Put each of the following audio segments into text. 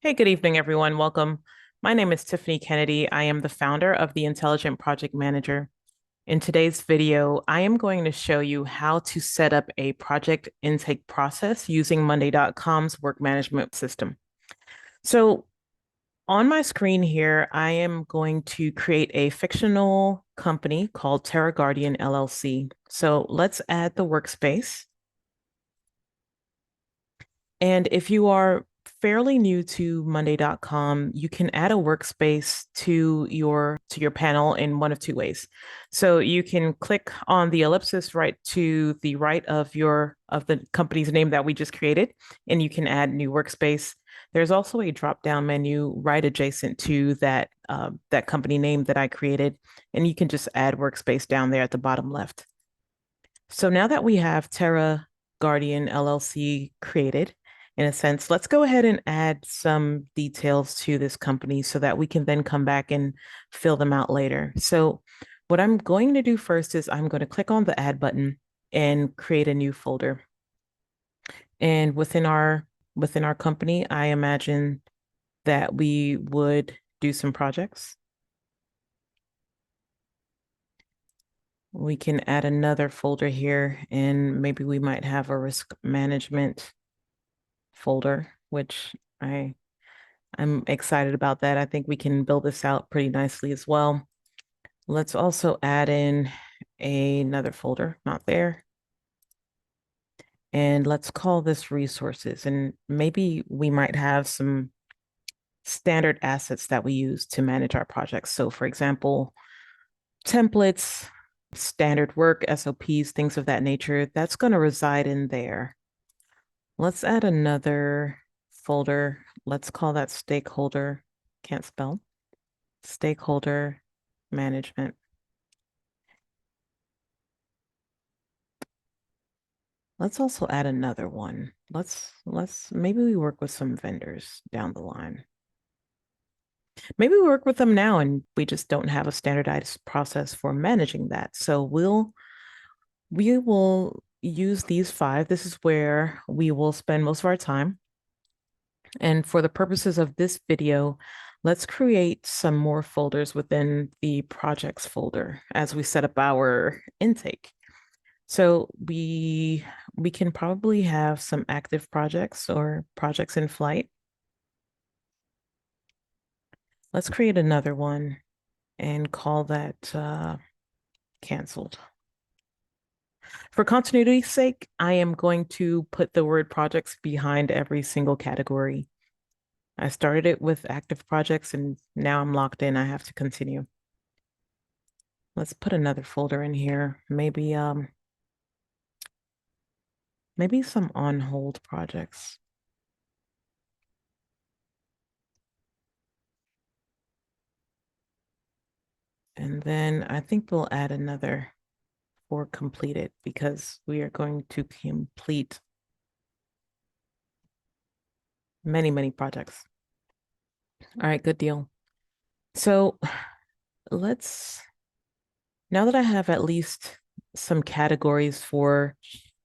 Hey, good evening, everyone. Welcome. My name is Tiffany Kennedy. I am the founder of the Intelligent Project Manager. In today's video, I am going to show you how to set up a project intake process using Monday.com's work management system. So on my screen here, I am going to create a fictional company called Terra Guardian LLC. So let's add the workspace. And if you are fairly new to Monday.com, you can add a workspace to your panel in one of two ways. So you can click on the ellipsis right to the right of the company's name that we just created, and you can add new workspace. There's also a drop-down menu right adjacent to that company name that I created, and you can just add workspace down there at the bottom left. So now that we have Terra Guardian LLC created, in a sense, let's go ahead and add some details to this company so that we can then come back and fill them out later. So what I'm going to do first is I'm going to click on the add button and create a new folder. And within our company, I imagine that we would do some projects. We can add another folder here, and maybe we might have a risk management folder, which I'm excited about that. I think we can build this out pretty nicely as well. Let's also add in another folder, not there. And let's call this resources. And maybe we might have some standard assets that we use to manage our projects. So for example, templates, standard work, SOPs, things of that nature, that's going to reside in there. Let's add another folder. Let's call that stakeholder. Can't spell. Stakeholder management. Let's also add another one. Maybe we work with some vendors down the line. Maybe we work with them now and we just don't have a standardized process for managing that. So we will use these five. This is where we will spend most of our time. And for the purposes of this video, let's create some more folders within the projects folder as we set up our intake. So we can probably have some active projects or projects in flight. Let's create another one and call that canceled. For continuity's sake, I am going to put the word projects behind every single category. I started it with active projects and now I'm locked in. I have to continue. Let's put another folder in here. Maybe some on hold projects. And then I think we'll add another for completed because we are going to complete many, many projects. All right, good deal. So now that I have at least some categories for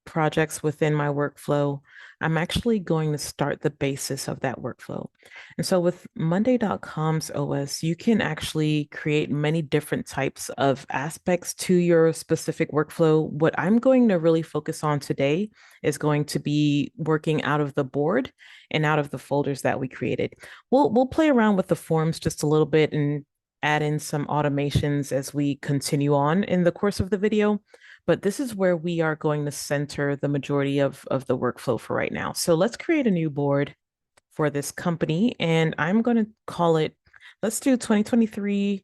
projects within my workflow, I'm actually going to start the basis of that workflow. And so with Monday.com's OS, you can actually create many different types of aspects to your specific workflow. What I'm going to really focus on today is going to be working out of the board and out of the folders that we created. We'll play around with the forms just a little bit and add in some automations as we continue on in the course of the video. But this is where we are going to center the majority of the workflow for right now. So let's create a new board for this company. And I'm going to call it, let's do 2023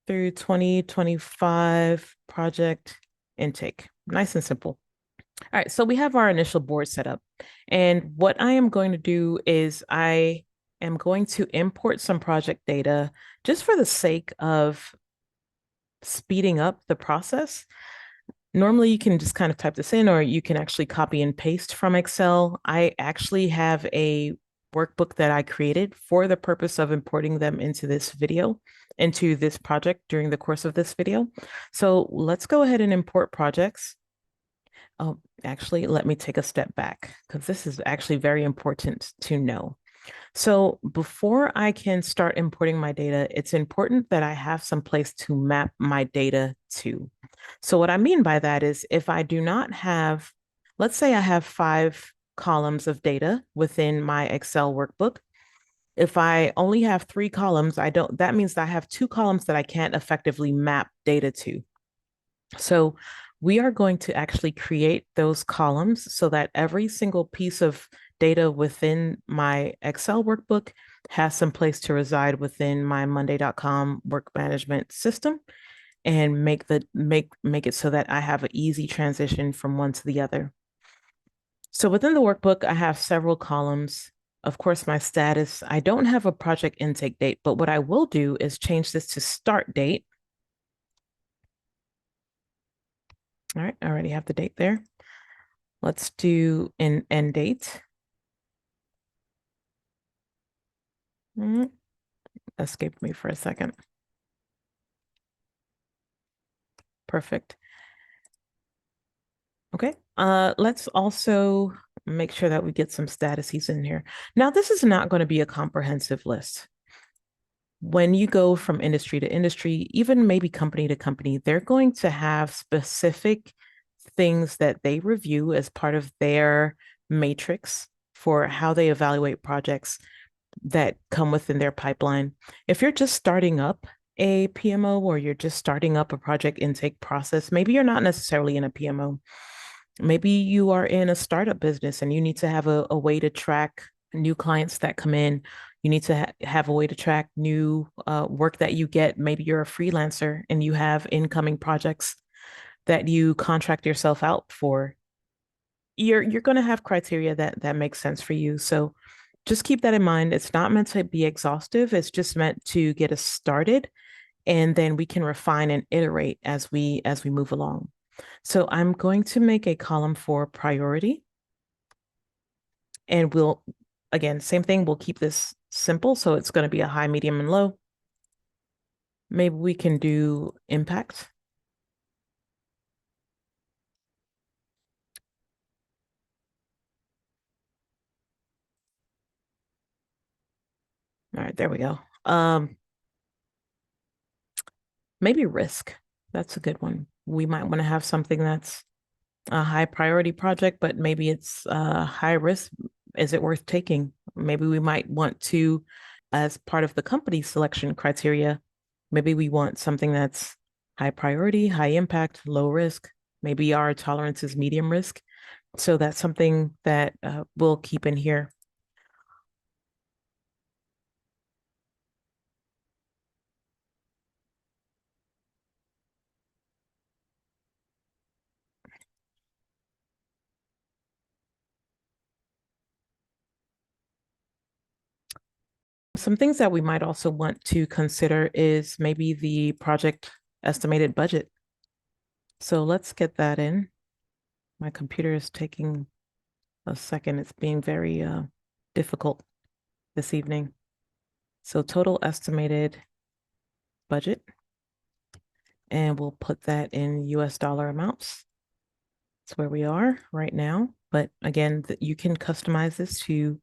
through 2025 project intake. Nice and simple. All right, so we have our initial board set up. And what I am going to do is I am going to import some project data just for the sake of speeding up the process. Normally, you can just kind of type this in, or you can actually copy and paste from Excel. I actually have a workbook that I created for the purpose of importing them into this project during the course of this video. So let's go ahead and import projects. Oh, actually, let me take a step back because this is actually very important to know. So before I can start importing my data, it's important that I have some place to map my data to. So what I mean by that is if I do not have, let's say I have 5 columns of data within my Excel workbook. If I only have 3 columns, that means that I have 2 columns that I can't effectively map data to. So we are going to actually create those columns so that every single piece of data within my Excel workbook has some place to reside within my Monday.com work management system and make it so that I have an easy transition from one to the other. So within the workbook, I have several columns. Of course, my status, I don't have a project intake date, but what I will do is change this to start date. All right, I already have the date there. Let's do an end date. Escaped me for a second. Perfect. Okay. Let's also make sure that we get some statuses in here. Now, this is not going to be a comprehensive list. When you go from industry to industry, even maybe company to company, they're going to have specific things that they review as part of their matrix for how they evaluate projects that come within their pipeline. If you're just starting up a PMO or you're just starting up a project intake process, maybe you're not necessarily in a PMO. Maybe you are in a startup business and you need to have a way to track new clients that come in. You need to have a way to track new work that you get. Maybe you're a freelancer and you have incoming projects that you contract yourself out for. You're going to have criteria that makes sense for you. So just keep that in mind. It's not meant to be exhaustive. It's just meant to get us started, and then we can refine and iterate as we move along. So I'm going to make a column for priority, and we'll, again, same thing. We'll keep this simple. So it's going to be a high, medium, and low. Maybe we can do impact. All right, there we go. Maybe risk. That's a good one. We might want to have something that's a high priority project, but maybe it's high risk. Is it worth taking? Maybe we might want to, as part of the company selection criteria, maybe we want something that's high priority, high impact, low risk. Maybe our tolerance is medium risk. So that's something that we'll keep in here. Some things that we might also want to consider is maybe the project estimated budget. So let's get that in. My computer is taking a second. It's being very difficult this evening. So total estimated budget, and we'll put that in US dollar amounts. That's where we are right now. But again, you can customize this to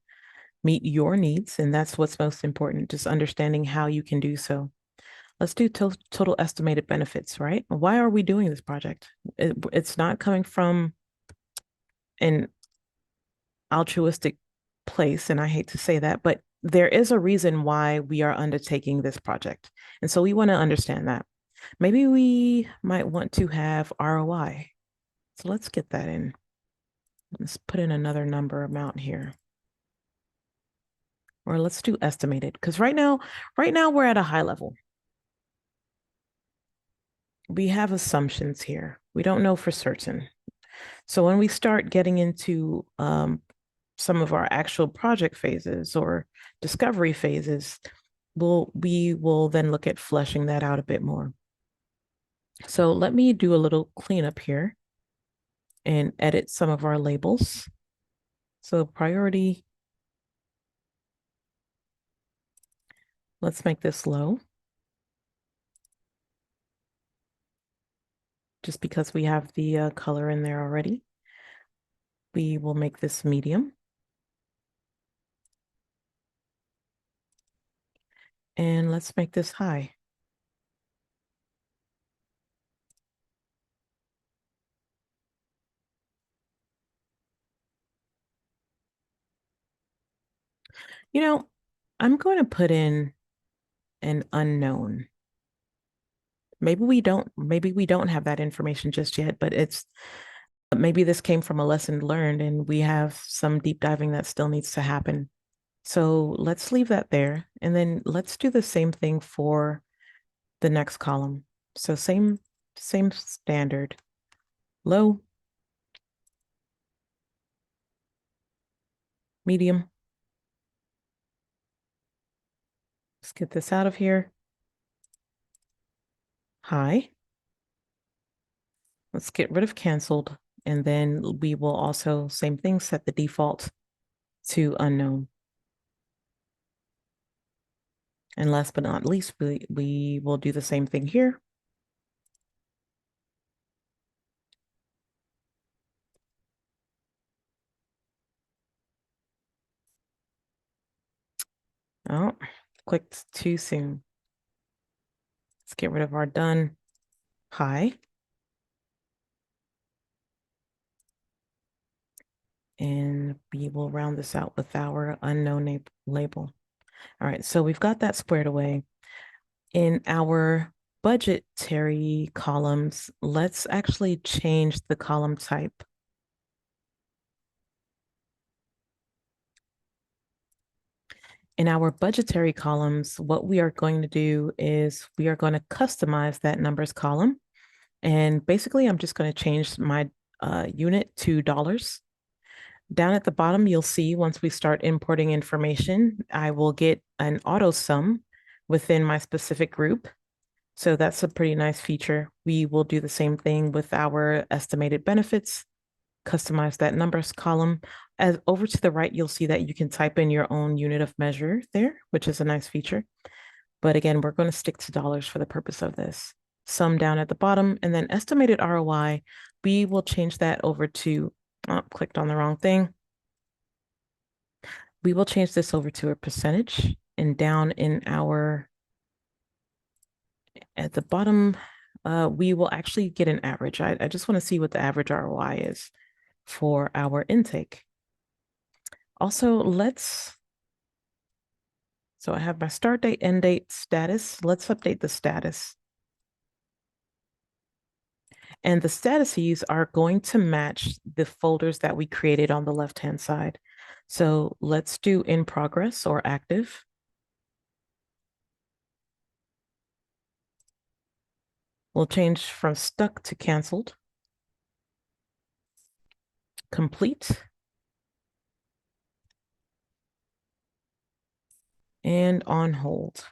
meet your needs, and that's what's most important, just understanding how you can do so. Let's do total estimated benefits, right? Why are we doing this project? It's not coming from an altruistic place, and I hate to say that, but there is a reason why we are undertaking this project. And so we want to understand that. Maybe we might want to have ROI. So let's get that in. Let's put in another number amount here. Or let's do estimated, because right now we're at a high level. We have assumptions here. We don't know for certain. So when we start getting into some of our actual project phases or discovery phases, we will then look at fleshing that out a bit more. So let me do a little cleanup here and edit some of our labels. So priority, let's make this low, just because we have the color in there already. We will make this medium. And let's make this high. You know, I'm going to put in an unknown. Maybe we don't have that information just yet, but maybe this came from a lesson learned and we have some deep diving that still needs to happen. So let's leave that there. And then let's do the same thing for the next column. So same standard. Low, medium. Let's get this out of here. High. Let's get rid of canceled. And then we will also, same thing, set the default to unknown. And last but not least, we will do the same thing here. Oh, clicked too soon. Let's get rid of our done. High. And we will round this out with our unknown label. All right, so we've got that squared away. In our budgetary columns, let's actually change the column type. In our budgetary columns, what we are going to do is we are going to customize that numbers column. And basically, I'm just going to change my unit to dollars. Down at the bottom, you'll see once we start importing information, I will get an auto sum within my specific group. So that's a pretty nice feature. We will do the same thing with our estimated benefits, customize that numbers column. As over to the right, you'll see that you can type in your own unit of measure there, which is a nice feature. But again, we're going to stick to dollars for the purpose of this. Sum down at the bottom, and then estimated ROI, we will change that over to, clicked on the wrong thing. We will change this over to a percentage, and down in our, at the bottom, we will actually get an average. I just want to see what the average ROI is for our intake. Also, so I have my start date, end date, status. Let's update the status. And the statuses are going to match the folders that we created on the left-hand side. So let's do in progress or active. We'll change from stuck to canceled. Complete. And on hold.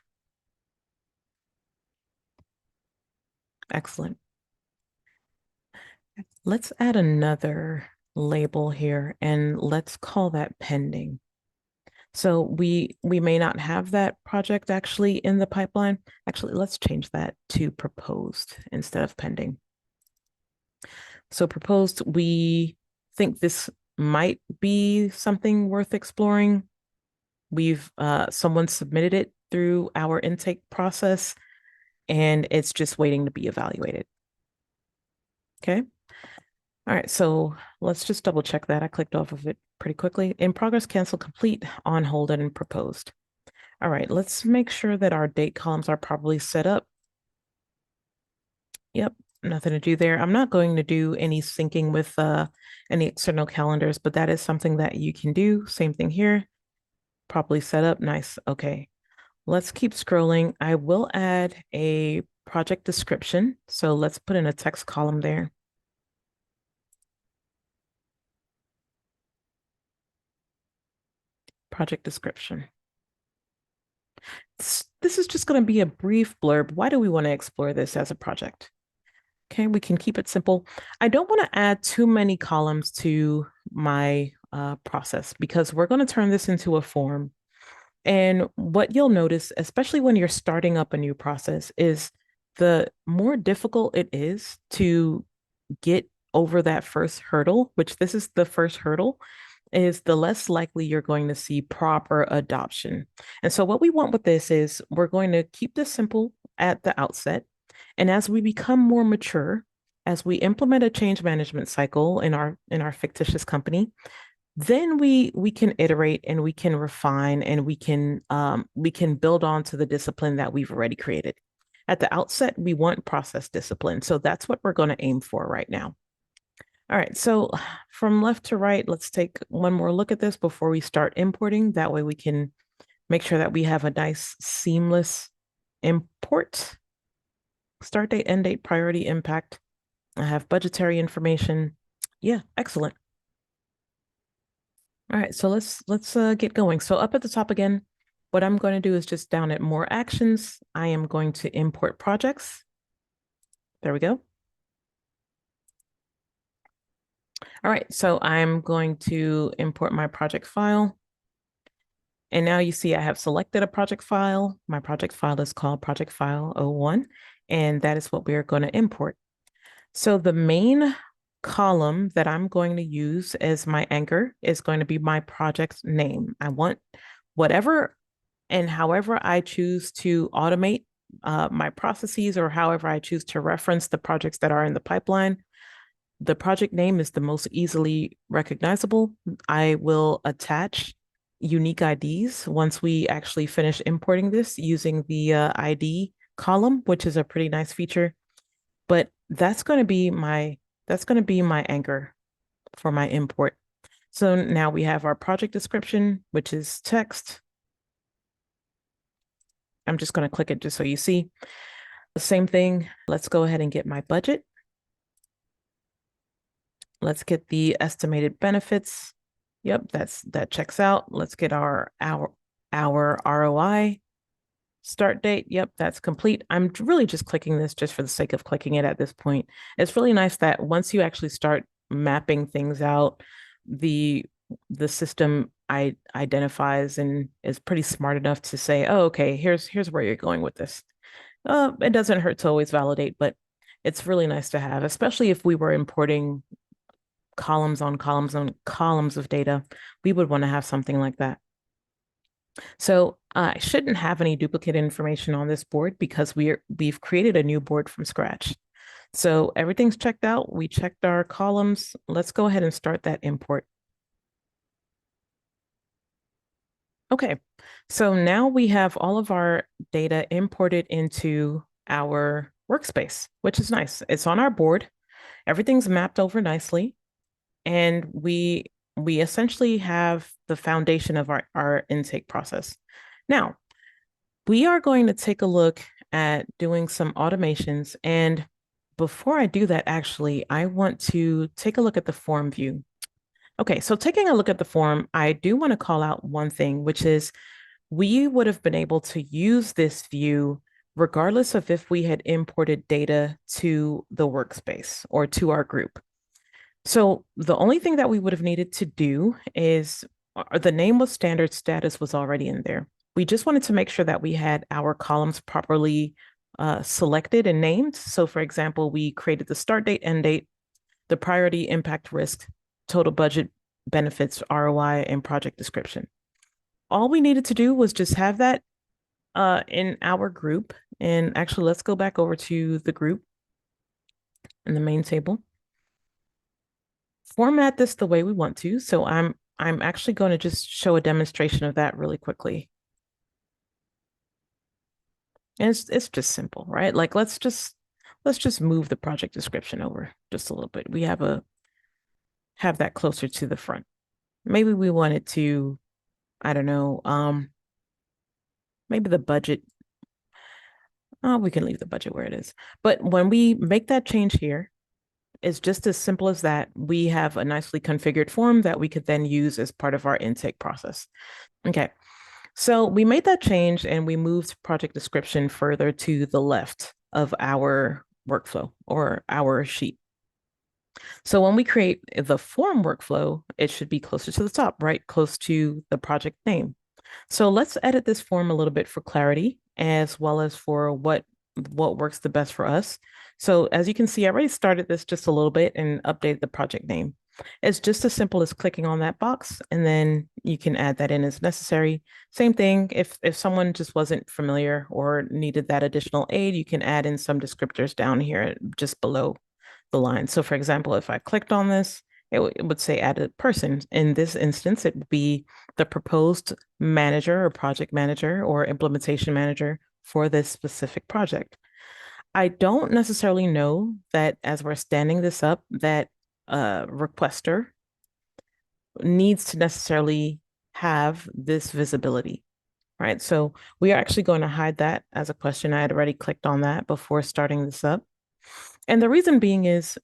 Excellent. Let's add another label here and let's call that pending. So we may not have that project actually in the pipeline. Actually, let's change that to proposed instead of pending. So proposed, we think this might be something worth exploring. We've someone submitted it through our intake process and it's just waiting to be evaluated. Okay. All right, so let's just double check that. I clicked off of it pretty quickly. In progress, cancel, complete, on hold, and proposed. All right, let's make sure that our date columns are properly set up. Yep, nothing to do there. I'm not going to do any syncing with any external calendars, but that is something that you can do. Same thing here. Properly set up. Nice. Okay, let's keep scrolling. I will add a project description. So let's put in a text column there. Project description. This is just going to be a brief blurb. Why do we want to explore this as a project? Okay, we can keep it simple. I don't want to add too many columns to my process because we're going to turn this into a form. And what you'll notice, especially when you're starting up a new process, is the more difficult it is to get over that first hurdle, which this is the first hurdle, is the less likely you're going to see proper adoption. And so what we want with this is we're going to keep this simple at the outset. And as we become more mature, as we implement a change management cycle in our fictitious company, then we can iterate and we can refine and we can build on to the discipline that we've already created. At the outset, we want process discipline. So that's what we're going to aim for right now. All right, so from left to right, let's take one more look at this before we start importing. That way we can make sure that we have a nice seamless import. Start date, end date, priority, impact. I have budgetary information. Yeah, excellent. All right, so let's get going. So up at the top again, what I'm going to do is just down at more actions. I am going to import projects. There we go. All right, so I'm going to import my project file. And now you see I have selected a project file. My project file is called project file 01, and that is what we're going to import. So the main column that I'm going to use as my anchor is going to be my project name. I want whatever and however I choose to automate my processes or however I choose to reference the projects that are in the pipeline. The project name is the most easily recognizable. I will attach unique IDs once we actually finish importing this using the ID column, which is a pretty nice feature. But that's going to be my anchor for my import. So now we have our project description, which is text. I'm just going to click it just so you see. The same thing. Let's go ahead and get my budget. Let's get the estimated benefits. Yep, that checks out. Let's get our ROI. Start date. Yep, that's complete. I'm really just clicking this just for the sake of clicking it at this point. It's really nice that once you actually start mapping things out, the system identifies and is pretty smart enough to say, oh, okay, here's where you're going with this. It doesn't hurt to always validate, but it's really nice to have, especially if we were importing columns on columns on columns of data, we would want to have something like that. So I shouldn't have any duplicate information on this board because we've created a new board from scratch. So everything's checked out. We checked our columns. Let's go ahead and start that import. Okay, so now we have all of our data imported into our workspace, which is nice. It's on our board. Everything's mapped over nicely. And we essentially have the foundation of our intake process. Now, we are going to take a look at doing some automations. And before I do that, actually, I want to take a look at the form view. Okay, so taking a look at the form, I do want to call out one thing, which is we would have been able to use this view regardless of if we had imported data to the workspace or to our group. So the only thing that we would have needed to do is the name was standard, status was already in there. We just wanted to make sure that we had our columns properly selected and named. So for example, we created the start date, end date, the priority, impact, risk, total budget, benefits, ROI, and project description. All we needed to do was just have that in our group. And actually, let's go back over to the group in the main table. Format this the way we want to. So I'm actually going to just show a demonstration of that really quickly. And it's just simple, right? Like let's just move the project description over just a little bit. We have that closer to the front. Maybe we wanted to, I don't know, maybe the budget. We can leave the budget where it is. But when we make that change here, it's just as simple as that. We have a nicely configured form that we could then use as part of our intake process. Okay, so we made that change and we moved project description further to the left of our workflow or our sheet. So when we create the form workflow, it should be closer to the top, right? Close to the project name. So let's edit this form a little bit for clarity as well as for what works the best for us. So as you can see, I already started this just a little bit and updated the project name. It's just as simple as clicking on that box, and then you can add that in as necessary. Same thing, if someone just wasn't familiar or needed that additional aid, you can add in some descriptors down here just below the line. So for example, if I clicked on this, it would say add a person. In this instance, it would be the proposed manager or project manager or implementation manager for this specific project. I don't necessarily know that as we're standing this up, that a requester needs to necessarily have this visibility, right? So we are actually going to hide that as a question. I had already clicked on that before starting this up. And the reason being is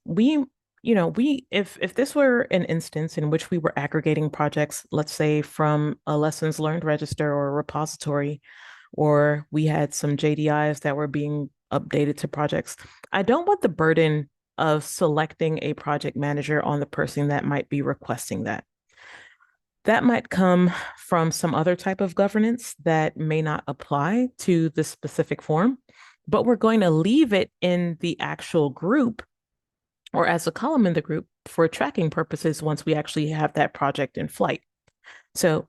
if this were an instance in which we were aggregating projects, let's say from a lessons learned register or a repository, or we had some JDIs that were being updated to projects, I don't want the burden of selecting a project manager on the person that might be requesting that. That might come from some other type of governance that may not apply to the specific form, but we're going to leave it in the actual group or as a column in the group for tracking purposes once we actually have that project in flight. So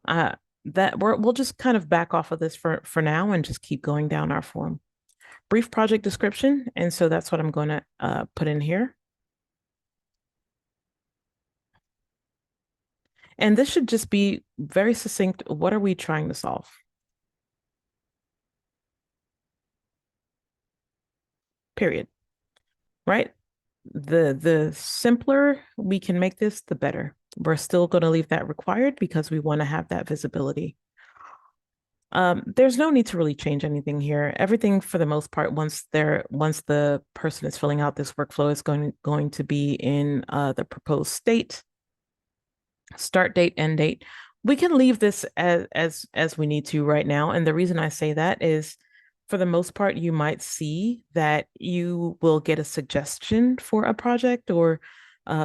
we'll just kind of back off of this for now and just keep going down our form. Brief project description, and so that's what I'm going to put in here. And this should just be very succinct. What are we trying to solve? Period. Right? The simpler we can make this, the better. We're still going to leave that required because we want to have that visibility. There's no need to really change anything here. Everything for the most part, once the person is filling out this workflow, is going to be in the proposed state, start date, end date. We can leave this as we need to right now. And the reason I say that is for the most part, you might see that you will get a suggestion for a project or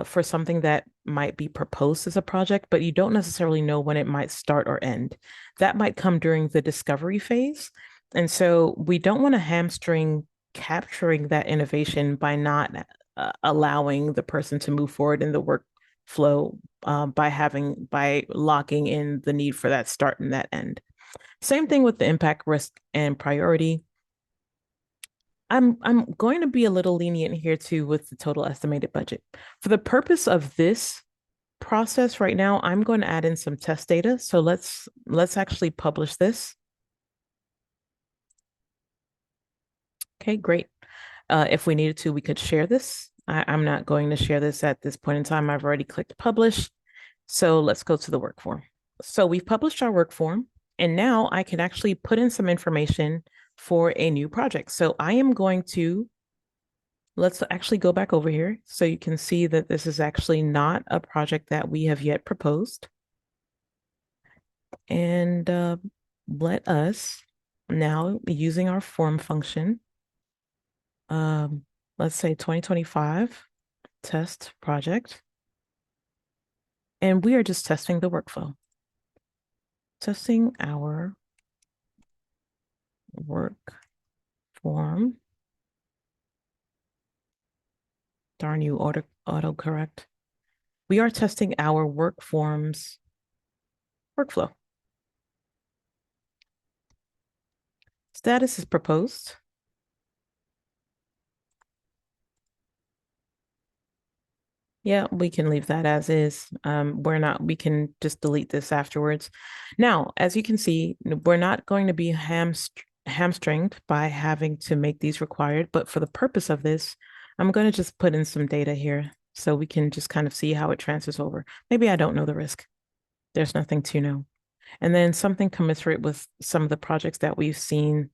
for something that might be proposed as a project, but you don't necessarily know when it might start or end. That might come during the discovery phase. And so we don't want to hamstring capturing that innovation by not allowing the person to move forward in the workflow by locking in the need for that start and that end. Same thing with the impact, risk, and priority. I'm going to be a little lenient here too with the total estimated budget. For the purpose of this process right now, I'm going to add in some test data. So let's actually publish this. Okay, great. If we needed to, we could share this. I'm not going to share this at this point in time. I've already clicked publish. So let's go to the work form. So we've published our work form, and now I can actually put in some information for a new project. So I am going to, let's actually go back over here so you can see that this is actually not a project that we have yet proposed. And let us now, using our form function, let's say 2025 test project. And we are just testing the workflow. Testing our work form. Darn you, autocorrect. We are testing our work forms workflow. Status is proposed. Yeah, we can leave that as is. We can just delete this afterwards. Now, as you can see, we're not going to be hamstringed by having to make these required, but for the purpose of this, I'm going to just put in some data here so we can just kind of see how it transfers over. Maybe I don't know the risk. There's nothing to know. And then something commensurate with some of the projects that we've seen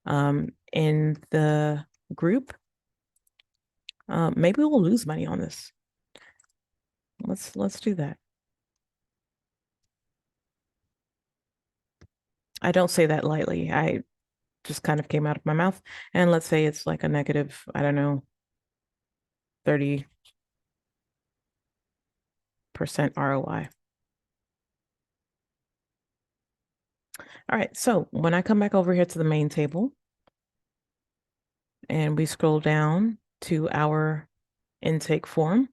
in the group. Maybe we'll lose money on this. Let's do that. I don't say that lightly. I just kind of came out of my mouth. And let's say it's like a negative, I don't know, 30% ROI. All right, so when I come back over here to the main table and we scroll down to our intake form,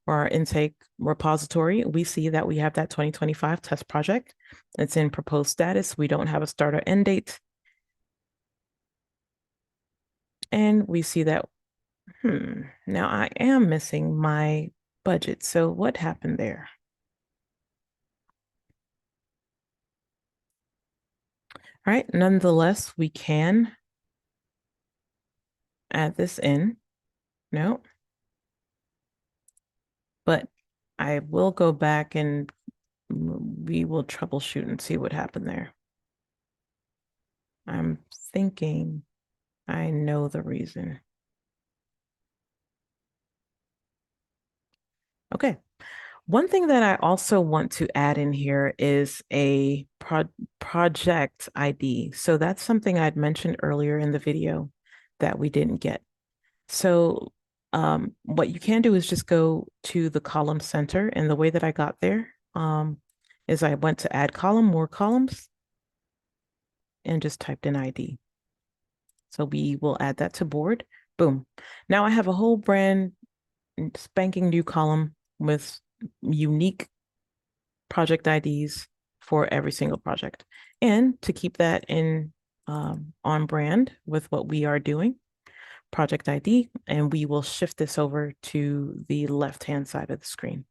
or our intake repository, we see that we have that 2025 test project. It's in proposed status. We don't have a start or end date. And we see that, now I am missing my budget. So what happened there? All right, nonetheless, we can add this in. No, but I will go back and we will troubleshoot and see what happened there. I'm thinking I know the reason. Okay. One thing that I also want to add in here is a project ID. So that's something I'd mentioned earlier in the video that we didn't get. So what you can do is just go to the column center. And the way that I got there is I went to add column, more columns, and just typed in ID. So we will add that to board. Boom. Now I have a whole brand spanking new column with unique project IDs for every single project. And to keep that in on brand with what we are doing, project ID, and we will shift this over to the left-hand side of the screen.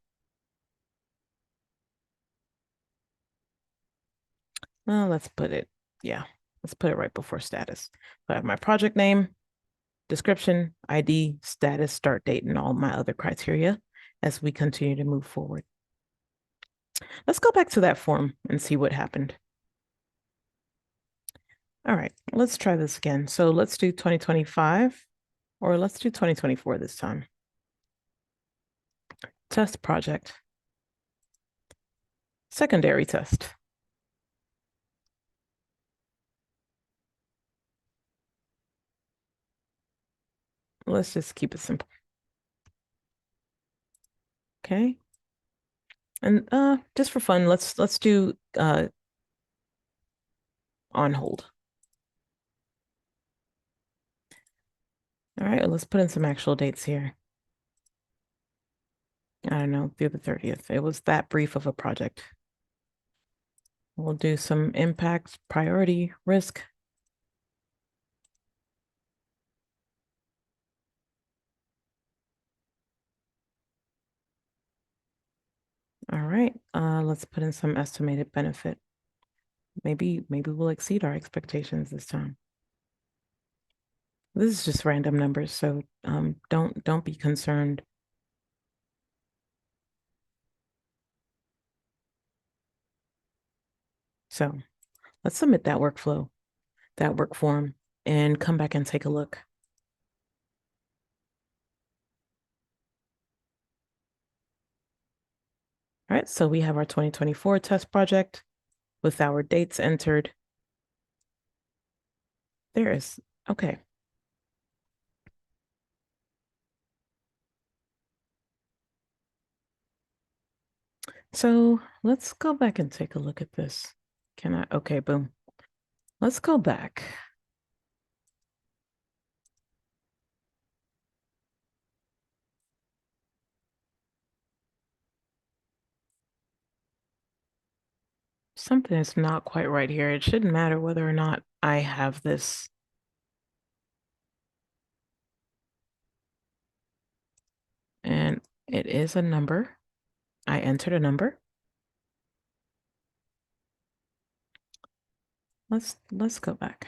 Well, let's put it right before status. So I have my project name, description, ID, status, start date, and all my other criteria as we continue to move forward. Let's go back to that form and see what happened. All right, let's try this again. So let's do 2025, or let's do 2024 this time. Test project. Secondary test. Let's just keep it simple. Okay. And just for fun, let's do on hold. All right, let's put in some actual dates here. I don't know, through the 30th. It was that brief of a project. We'll do some impact, priority, risk. All right, let's put in some estimated benefit. Maybe we'll exceed our expectations this time. This is just random numbers, so don't be concerned. So let's submit that workflow, that work form, and come back and take a look. All right, so we have our 2024 test project with our dates entered. There is, okay. So let's go back and take a look at this. Can I? Okay, boom. Let's go back. Something is not quite right here. It shouldn't matter whether or not I have this. And it is a number. I entered a number. Let's go back.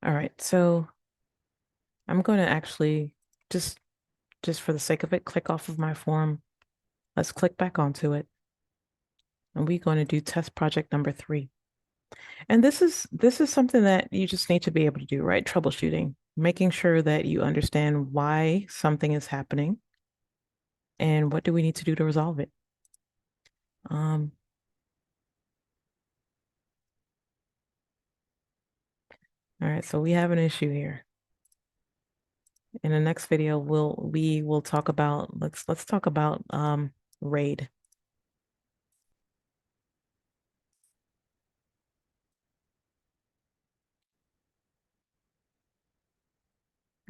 All right, so I'm going to actually just for the sake of it, click off of my form. Let's click back onto it. And we're going to do test project number 3. And this is something that you just need to be able to do, right? Troubleshooting, making sure that you understand why something is happening and what do we need to do to resolve it. All right, so we have an issue here. In the next video, we will talk about let's talk about RAID.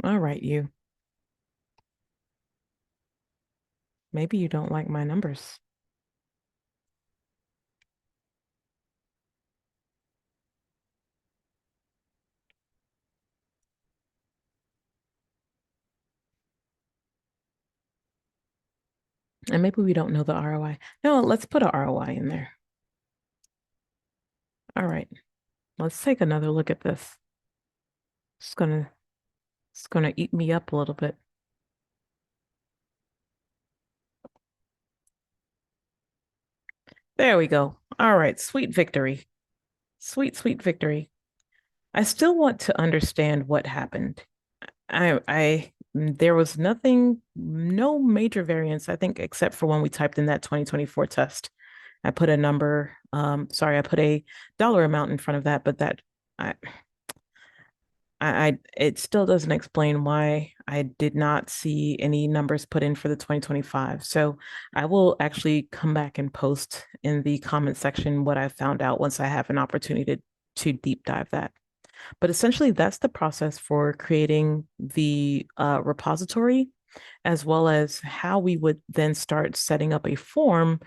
All right, you. Maybe you don't like my numbers. And maybe we don't know the ROI. No, let's put a ROI in there. All right, let's take another look at this. It's gonna eat me up a little bit. There we go. All right, sweet victory. Sweet, sweet victory. I still want to understand what happened. There was nothing, no major variance, I think, except for when we typed in that 2024 test. I put a number, sorry, I put a dollar amount in front of that, but I, it still doesn't explain why I did not see any numbers put in for the 2025. So I will actually come back and post in the comment section what I found out once I have an opportunity to deep dive that. But essentially, that's the process for creating the repository, as well as how we would then start setting up a form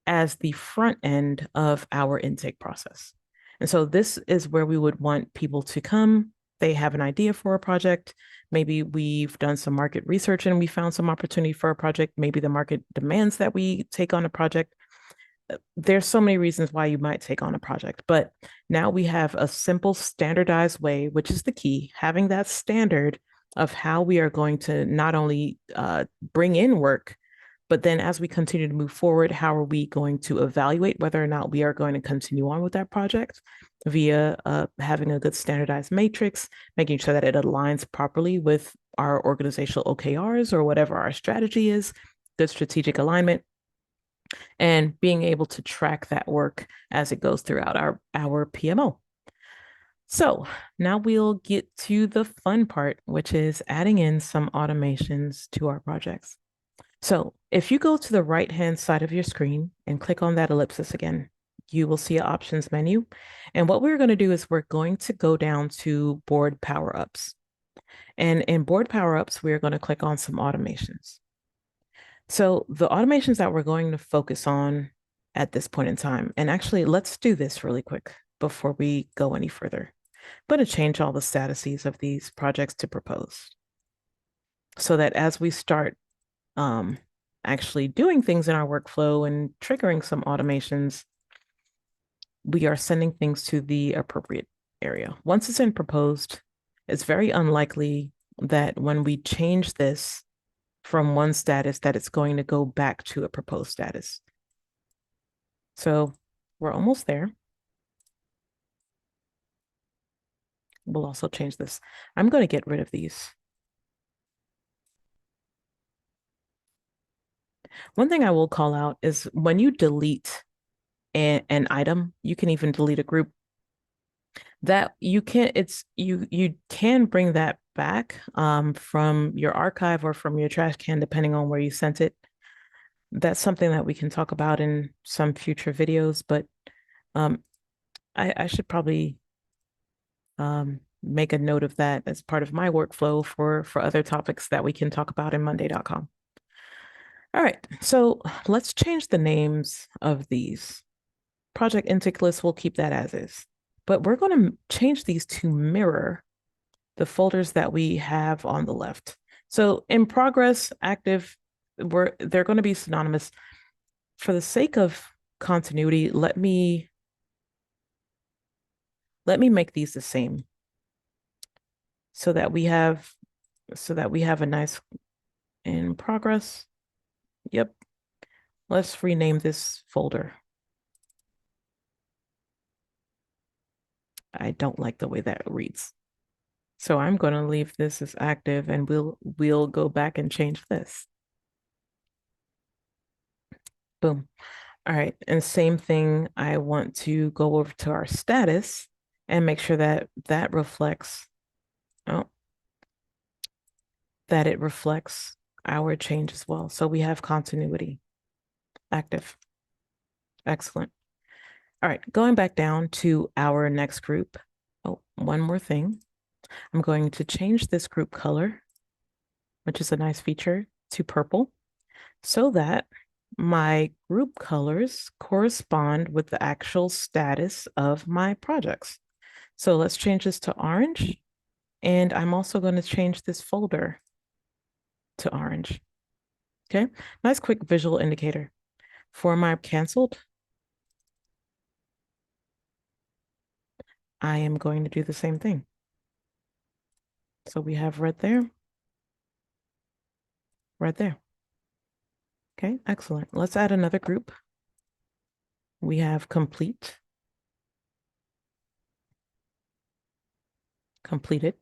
as the front end of our intake process. And so this is where we would want people to come. They have an idea for a project. Maybe we've done some market research and we found some opportunity for a project. Maybe the market demands that we take on a project. There's so many reasons why you might take on a project, but now we have a simple standardized way, which is the key, having that standard of how we are going to not only bring in work, but then as we continue to move forward, how are we going to evaluate whether or not we are going to continue on with that project via having a good standardized matrix, making sure that it aligns properly with our organizational OKRs or whatever our strategy is, good strategic alignment, and being able to track that work as it goes throughout our PMO. So now we'll get to the fun part, which is adding in some automations to our projects. So if you go to the right-hand side of your screen and click on that ellipsis again, you will see an options menu. And what we're going to do is we're going to go down to board power-ups. And in board power-ups, we're going to click on some automations. So the automations that we're going to focus on at this point in time, and actually let's do this really quick before we go any further. I'm going to change all the statuses of these projects to proposed so that as we start actually doing things in our workflow and triggering some automations, we are sending things to the appropriate area. Once it's in proposed, it's very unlikely that when we change this from one status that it's going to go back to a proposed status. So we're almost there. We'll also change this. I'm going to get rid of these. One thing I will call out is when you delete an item, you can even delete a group that you can bring that back from your archive or from your trash can, depending on where you sent it. That's something that we can talk about in some future videos, but I should probably make a note of that as part of my workflow for other topics that we can talk about in monday.com. All right, so let's change the names of these. Project intake list, we'll keep that as is, but we're going to change these to mirror the folders that we have on the left. So in progress, active, they're going to be synonymous. For the sake of continuity, let me make these the same so that we have a nice in progress. Yep. Let's rename this folder. I don't like the way that reads. So I'm going to leave this as active and we'll go back and change this. Boom. All right. And same thing, I want to go over to our status and make sure that that reflects, that it reflects our change as well. So we have continuity, active. Excellent. All right, going back down to our next group. Oh, one more thing. I'm going to change this group color, which is a nice feature, to purple. so that my group colors correspond with the actual status of my projects. So let's change this to orange. And I'm also going to change this folder to orange. Okay, nice quick visual indicator. For my canceled, I am going to do the same thing. So we have red there, red there. Okay, excellent. Let's add another group. We have complete, completed.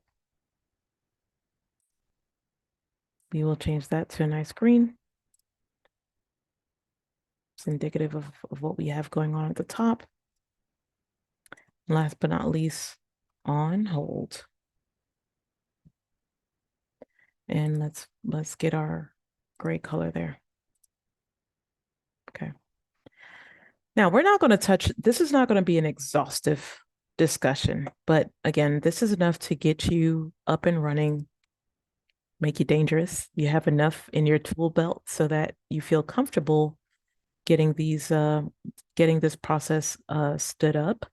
We will change that to a nice green. It's indicative of what we have going on at the top. Last but not least, on hold. And let's get our gray color there. Okay. Now we're not going to touch, this is not going to be an exhaustive discussion, but again, this is enough to get you up and running, make you dangerous. You have enough in your tool belt so that you feel comfortable getting getting this process stood up.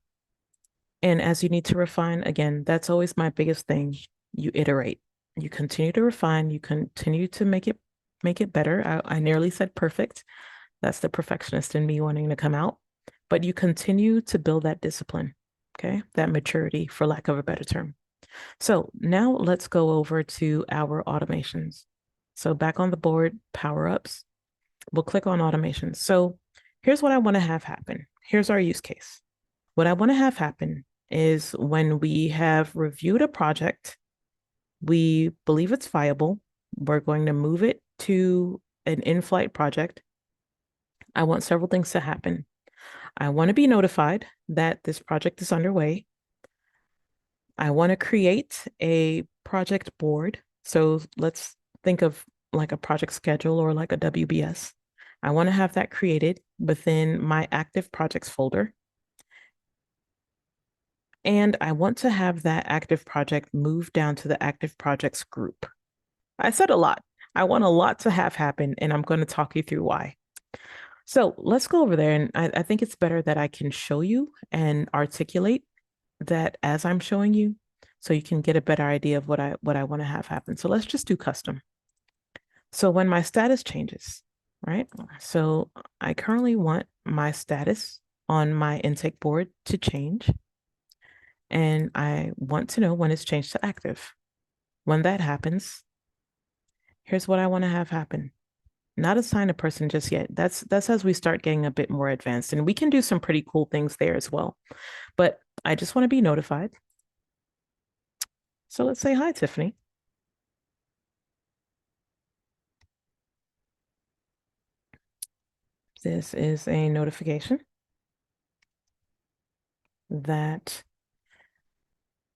And as you need to refine, again, that's always my biggest thing. You iterate, you continue to refine, you continue to make it better. I nearly said perfect. That's the perfectionist in me wanting to come out. But you continue to build that discipline, okay? That maturity, for lack of a better term. So now let's go over to our automations. So back on the board, power ups, we'll click on automations. So here's what I want to have happen. Here's our use case. What I want to have happen is when we have reviewed a project, we believe it's viable, we're going to move it to an in-flight project. I want several things to happen. I want to be notified that this project is underway. I want to create a project board. So let's think of like a project schedule or like a WBS. I want to have that created within my active projects folder. And I want to have that active project move down to the active projects group. I said a lot. I want a lot to have happen, and I'm going to talk you through why. So let's go over there. And I think it's better that I can show you and articulate that as I'm showing you, so you can get a better idea of what I want to have happen. So let's just do custom. So when my status changes, right? So I currently want my status on my intake board to change. And I want to know when it's changed to active. When that happens, here's what I want to have happen. Not assign a person just yet. That's as we start getting a bit more advanced. And we can do some pretty cool things there as well. But I just want to be notified. So let's say hi, Tiffany. This is a notification that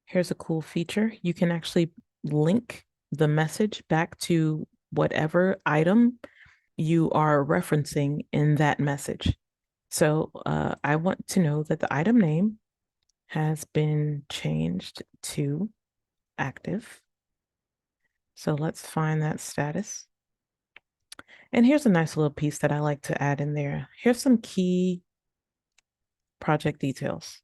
here's a cool feature. You can actually link the message back to whatever item you are referencing in that message. So I want to know that the item name has been changed to active. So let's find that status. And here's a nice little piece that I like to add in there. Here's some key project details.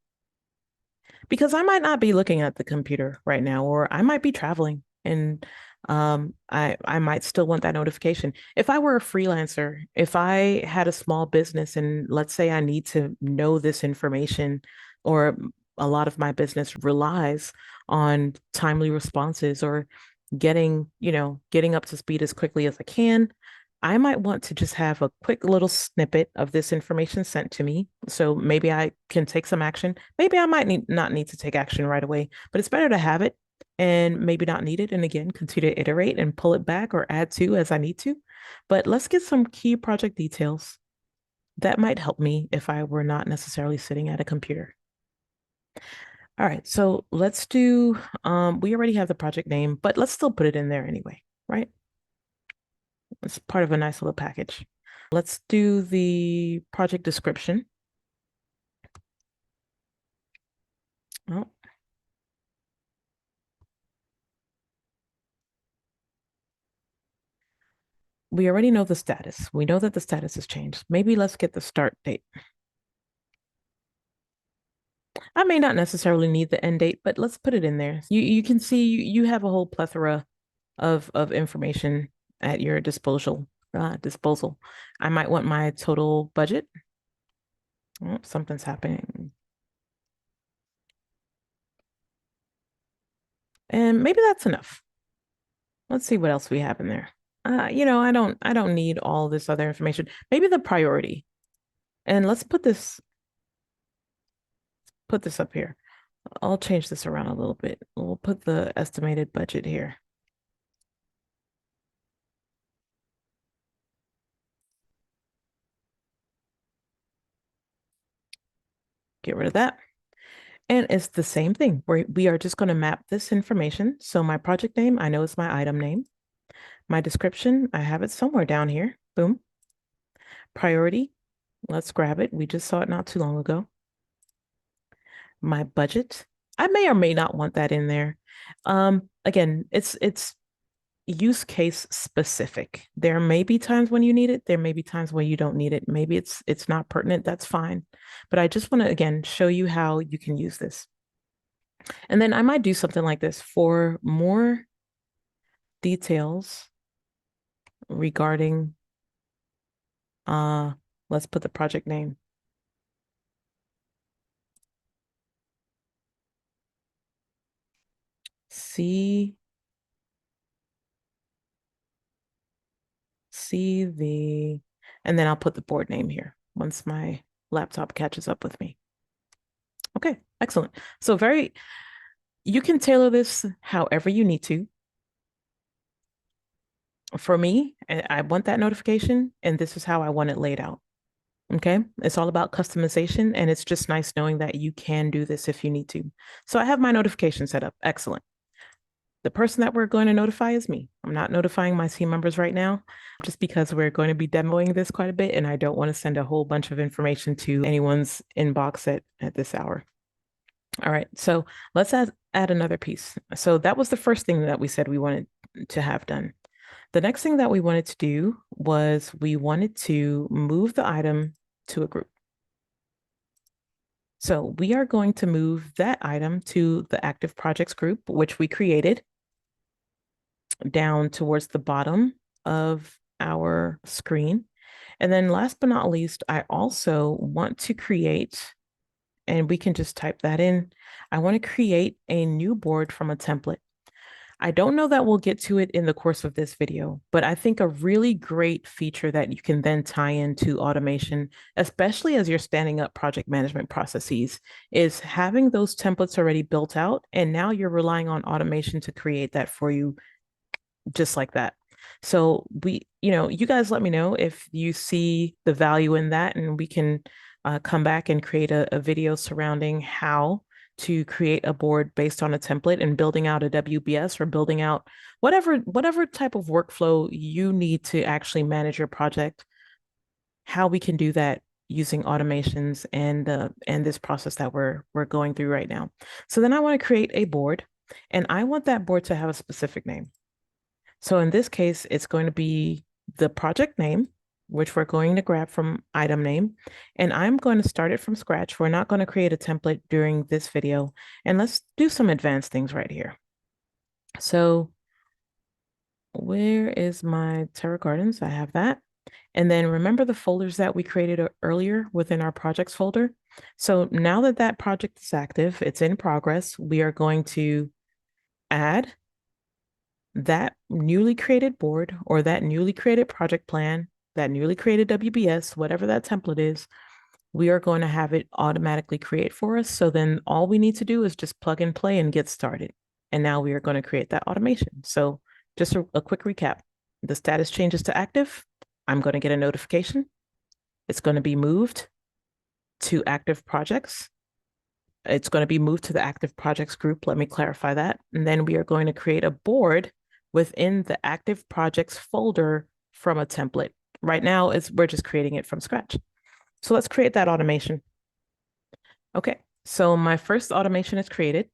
Because I might not be looking at the computer right now, or I might be traveling and I might still want that notification. If I were a freelancer, if I had a small business and let's say I need to know this information, or a lot of my business relies on timely responses or getting up to speed as quickly as I can, I might want to just have a quick little snippet of this information sent to me. So maybe I can take some action. Maybe I might not need to take action right away, but it's better to have it and maybe not need it. And again, continue to iterate and pull it back or add to as I need to. But let's get some key project details that might help me if I were not necessarily sitting at a computer. All right, so let's do, we already have the project name, but let's still put it in there anyway, right? It's part of a nice little package. Let's do the project description. Oh. we already know the status. We know that the status has changed. Maybe let's get the start date. I may not necessarily need the end date, but let's put it in there. You can see you have a whole plethora of information at your disposal. I might want my total budget. Oh, something's happening. And maybe that's enough. Let's see what else we have in there. I don't need all this other information. Maybe the priority. And let's put this up here. I'll change this around a little bit. We'll put the estimated budget here. Get rid of that. And it's the same thing. We are just going to map this information. So my project name, I know is my item name. My description, I have it somewhere down here. Boom. Priority, let's grab it. We just saw it not too long ago. My budget, I may or may not want that in there. Again, it's use case specific. There may be times when you need it. There may be times when you don't need it. Maybe it's not pertinent. That's fine. But I just want to, again, show you how you can use this. And then I might do something like this for more details regarding, let's put the project name. See the, and then I'll put the board name here once my laptop catches up with me. Okay, excellent. So you can tailor this however you need to. For me, I want that notification, and this is how I want it laid out. Okay, it's all about customization, and it's just nice knowing that you can do this if you need to. So I have my notification set up. Excellent. The person that we're going to notify is me. I'm not notifying my team members right now, just because we're going to be demoing this quite a bit, and I don't want to send a whole bunch of information to anyone's inbox at this hour. All right, so let's add another piece. So that was the first thing that we said we wanted to have done. The next thing that we wanted to do was we wanted to move the item to a group. So we are going to move that item to the active projects group, which we created down towards the bottom of our screen. And then last but not least, I also want to create, and we can just type that in, I want to create a new board from a template. I don't know that we'll get to it in the course of this video, but I think a really great feature that you can then tie into automation, especially as you're standing up project management processes, is having those templates already built out. And now you're relying on automation to create that for you just like that. So you guys let me know if you see the value in that, and we can come back and create a video surrounding how to create a board based on a template and building out a WBS or building out whatever type of workflow you need to actually manage your project, how we can do that using automations and this process that we're going through right now. So then I want to create a board, and I want that board to have a specific name. So in this case, it's going to be the project name, which we're going to grab from item name. And I'm going to start it from scratch. We're not going to create a template during this video. And let's do some advanced things right here. So where is my Terra Gardens? I have that. And then remember the folders that we created earlier within our projects folder. So now that that project is active, it's in progress, we are going to add that newly created board or that newly created project plan, that newly created WBS, whatever that template is, we are going to have it automatically create for us. So then all we need to do is just plug and play and get started. And now we are going to create that automation. So just a quick recap. The status changes to active. I'm going to get a notification. It's going to be moved to active projects. It's going to be moved to the active projects group. Let me clarify that. And then we are going to create a board within the active projects folder from a template. Right now, we're just creating it from scratch. So let's create that automation. Okay, so my first automation is created.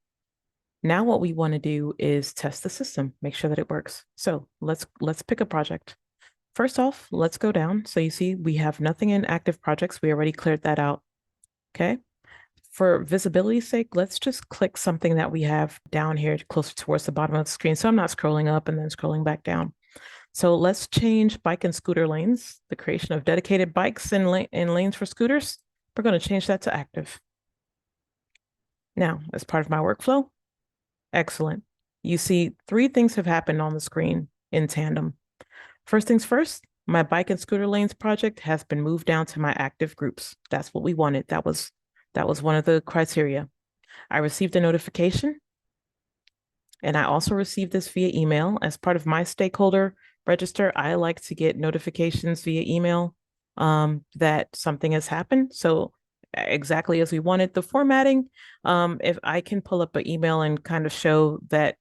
Now what we want to do is test the system, make sure that it works. So let's pick a project. First off, let's go down. So you see we have nothing in active projects. We already cleared that out. Okay. For visibility's sake, let's just click something that we have down here closer towards the bottom of the screen. So I'm not scrolling up and then scrolling back down. So let's change bike and scooter lanes, the creation of dedicated bikes and lanes for scooters. We're going to change that to active. Now, as part of my workflow, excellent. You see 3 things have happened on the screen in tandem. First things first, my bike and scooter lanes project has been moved down to my active groups. That's what we wanted. That was one of the criteria. I received a notification, and I also received this via email. As part of my stakeholder register, I like to get notifications via email that something has happened. So exactly as we wanted the formatting, if I can pull up an email and kind of show that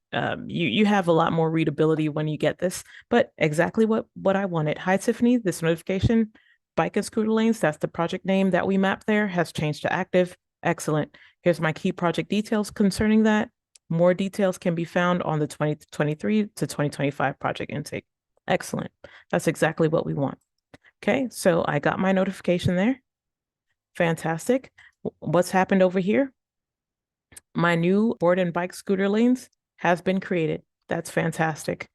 you have a lot more readability when you get this, but exactly what I wanted. Hi, Tiffany, this notification, bike and scooter lanes, that's the project name that we mapped there, has changed to active. Excellent. Here's my key project details concerning that. More details can be found on the 2023 to 2025 project intake. Excellent. That's exactly what we want. Okay, so I got my notification there. Fantastic. What's happened over here? My new board and bike scooter lanes has been created. That's fantastic.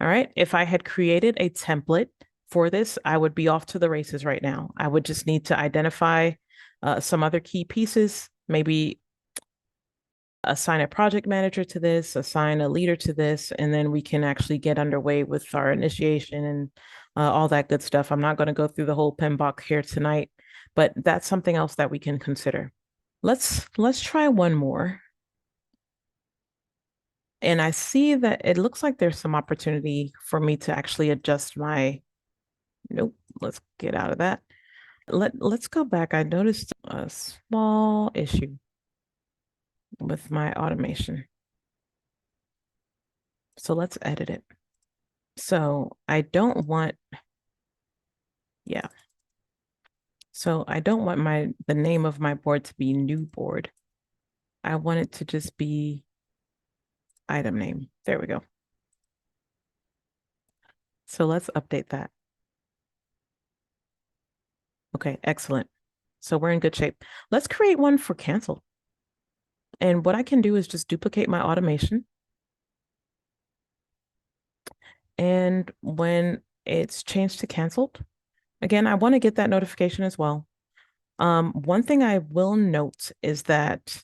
All right. If I had created a template for this, I would be off to the races right now. I would just need to identify some other key pieces, maybe assign a project manager to this, assign a leader to this, and then we can actually get underway with our initiation and all that good stuff. I'm not going to go through the whole PMBOK here tonight, but that's something else that we can consider. Let's try one more. And I see that it looks like there's some opportunity for me to actually adjust my, nope, let's get out of that. Let's go back. I noticed a small issue with my automation. So let's edit it. So I don't want, yeah. So I don't want the name of my board to be new board. I want it to just be item name. There we go. So let's update that. Okay, excellent. So we're in good shape. Let's create one for cancel. And what I can do is just duplicate my automation. And when it's changed to canceled, again, I want to get that notification as well. One thing I will note is that,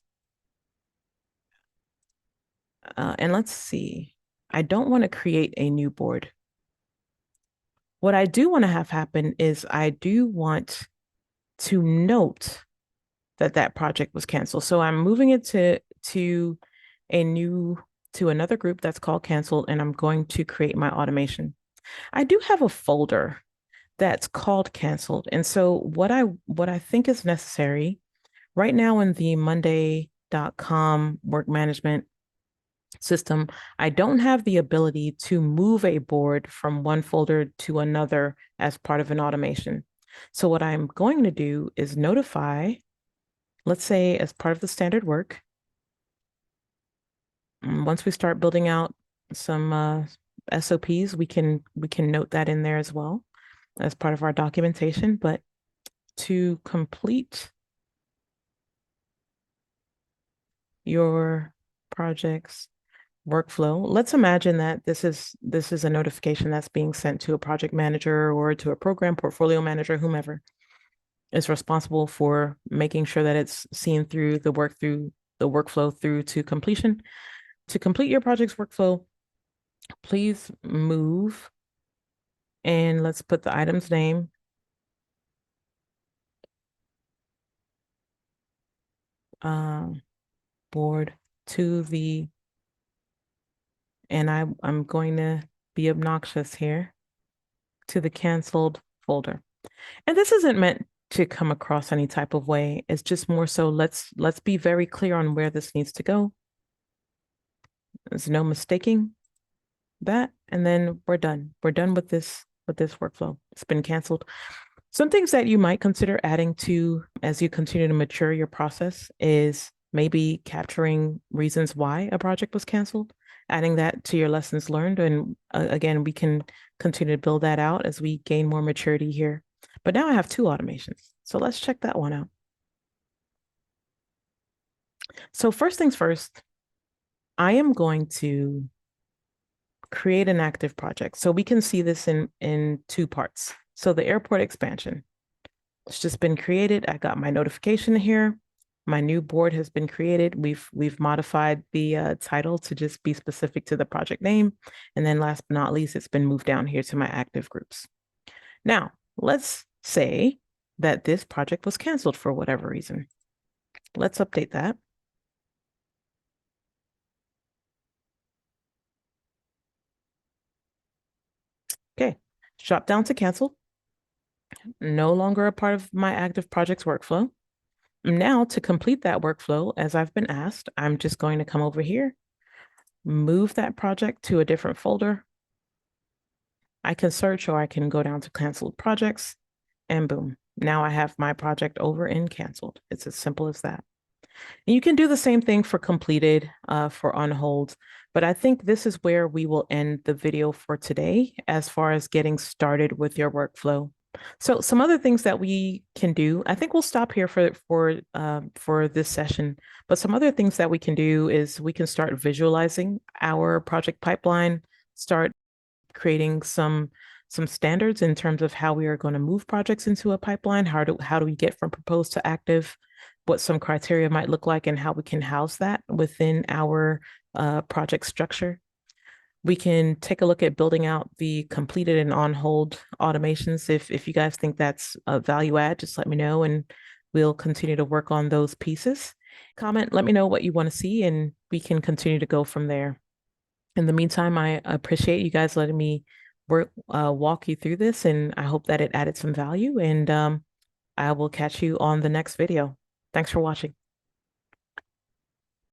and let's see, I don't want to create a new board. What I do want to have happen is I do want to note that that project was canceled. So I'm moving it to another group that's called canceled, and I'm going to create my automation. I do have a folder that's called canceled. And so what I think is necessary right now in the monday.com work management system, I don't have the ability to move a board from one folder to another as part of an automation. So what I'm going to do is notify, let's say as part of the standard work, once we start building out some SOPs, we can note that in there as well as part of our documentation. But to complete your project's workflow, let's imagine that this is a notification that's being sent to a project manager or to a program portfolio manager, whomever is responsible for making sure that it's seen through the workflow through to completion. To complete your project's workflow, please move, and let's put the item's name, board to the, and I'm going to be obnoxious here, to the canceled folder. And this isn't meant to come across any type of way. It's just more so let's be very clear on where this needs to go. There's no mistaking that, and then we're done. We're done with this workflow. It's been canceled. Some things that you might consider adding to as you continue to mature your process is maybe capturing reasons why a project was canceled. adding that to your lessons learned. And again, we can continue to build that out as we gain more maturity here. But now I have two automations. So let's check that one out. So first things first, I am going to create an active project. So we can see this in two parts. So the airport expansion, it's just been created. I got my notification here. My new board has been created. We've modified the title to just be specific to the project name. And then last but not least, it's been moved down here to my active groups. Now, let's say that this project was canceled for whatever reason. Let's update that. Okay, drop down to cancel. No longer a part of my active projects workflow. Now, to complete that workflow, as I've been asked, I'm just going to come over here, move that project to a different folder. I can search or I can go down to canceled projects, and boom, now I have my project over in canceled. It's as simple as that. And you can do the same thing for completed, for on hold, but I think this is where we will end the video for today as far as getting started with your workflow. So some other things that we can do, I think we'll stop here for this session, but some other things that we can do is we can start visualizing our project pipeline, start creating some standards in terms of how we are going to move projects into a pipeline. How do we get from proposed to active? What some criteria might look like and how we can house that within our project structure. We can take a look at building out the completed and on hold automations. If you guys think that's a value add, just let me know and we'll continue to work on those pieces. Comment, let me know what you want to see and we can continue to go from there. In the meantime, I appreciate you guys letting me walk you through this, and I hope that it added some value, and I will catch you on the next video. Thanks for watching.